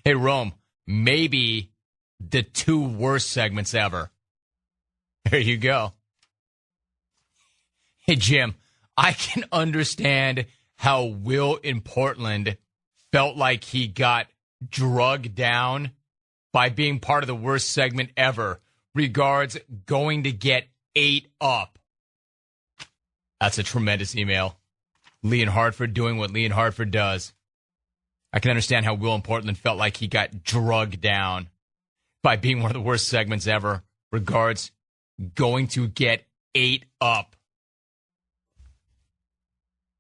Hey, Rome, maybe the 2 worst segments ever. There you go. Hey, Jim, I can understand how Will in Portland felt like he got drugged down by being part of the worst segment ever. Regards, going to get 8 up. That's a tremendous email. Lee in Hartford doing what Lee in Hartford does. I can understand how Will in Portland felt like he got drugged down by being one of the worst segments ever. Regards, going to get 8 up.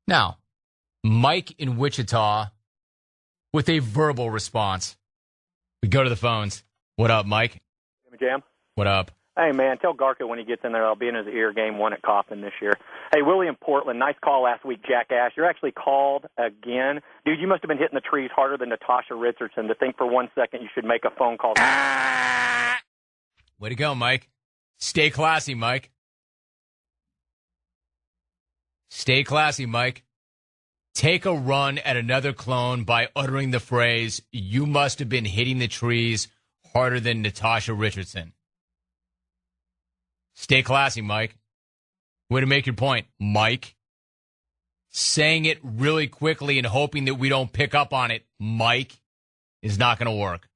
Now, Mike in Wichita with a verbal response. We go to the phones. What up, Mike? Jam. What up? Hey, man, tell Garco when he gets in there I'll be in his ear game 1 at Coffin this year. Hey, Willie in Portland, nice call last week, Jackass. You're actually called again. Dude, you must have been hitting the trees harder than Natasha Richardson to think for 1 second you should make a phone call. Way to go, Mike. Stay classy, Mike. Stay classy, Mike. Take a run at another clone by uttering the phrase, you must have been hitting the trees harder than Natasha Richardson. Stay classy, Mike. Way to make your point, Mike. Saying it really quickly and hoping that we don't pick up on it, Mike, is not going to work.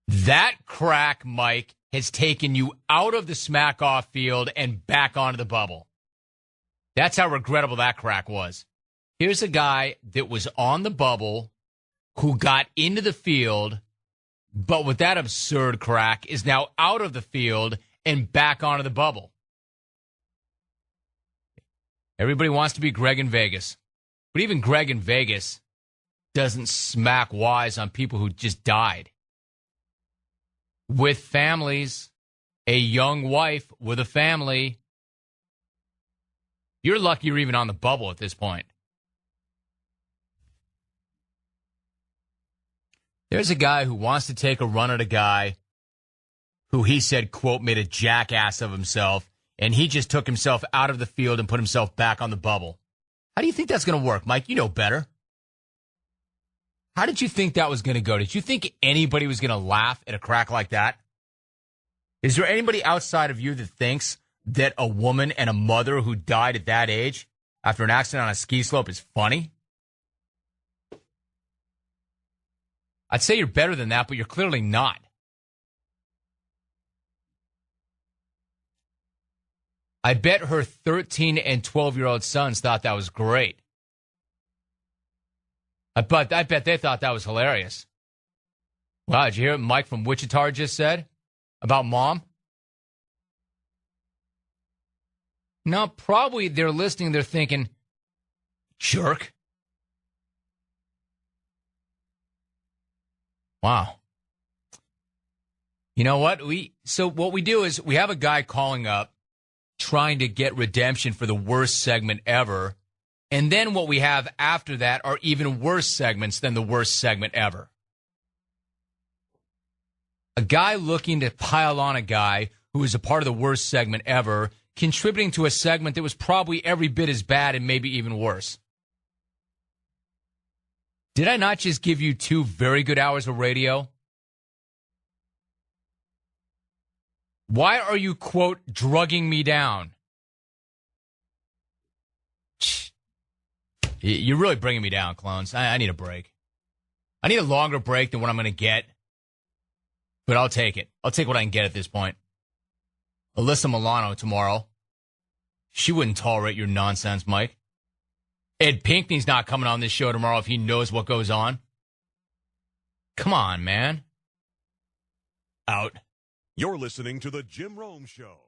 That crack, Mike, has taken you out of the smack-off field and back onto the bubble. That's how regrettable that crack was. Here's a guy that was on the bubble who got into the field, but with that absurd crack is now out of the field and back onto the bubble. Everybody wants to be Greg in Vegas. But even Greg in Vegas doesn't smack wise on people who just died. With families, a young wife with a family. You're lucky you're even on the bubble at this point. There's a guy who wants to take a run at a guy who he said, quote, made a jackass of himself, and he just took himself out of the field and put himself back on the bubble. How do you think that's going to work, Mike? You know better. How did you think that was going to go? Did you think anybody was going to laugh at a crack like that? Is there anybody outside of you that thinks that a woman and a mother who died at that age after an accident on a ski slope is funny? I'd say you're better than that, but you're clearly not. I bet her 13 and 12-year-old sons thought that was great. I bet they thought that was hilarious. Wow, did you hear what Mike from Wichita just said about mom? No, probably they're listening, they're thinking, jerk. Wow. You know what? So what we do is we have a guy calling up trying to get redemption for the worst segment ever. And then what we have after that are even worse segments than the worst segment ever. A guy looking to pile on a guy who is a part of the worst segment ever, contributing to a segment that was probably every bit as bad and maybe even worse. Did I not just give you 2 very good hours of radio? Why are you, quote, drugging me down? You're really bringing me down, clones. I need a break. I need a longer break than what I'm going to get. But I'll take it. I'll take what I can get at this point. Alyssa Milano tomorrow. She wouldn't tolerate your nonsense, Mike. Ed Pinkney's not coming on this show tomorrow if he knows what goes on. Come on, man. Out. You're listening to The Jim Rome Show.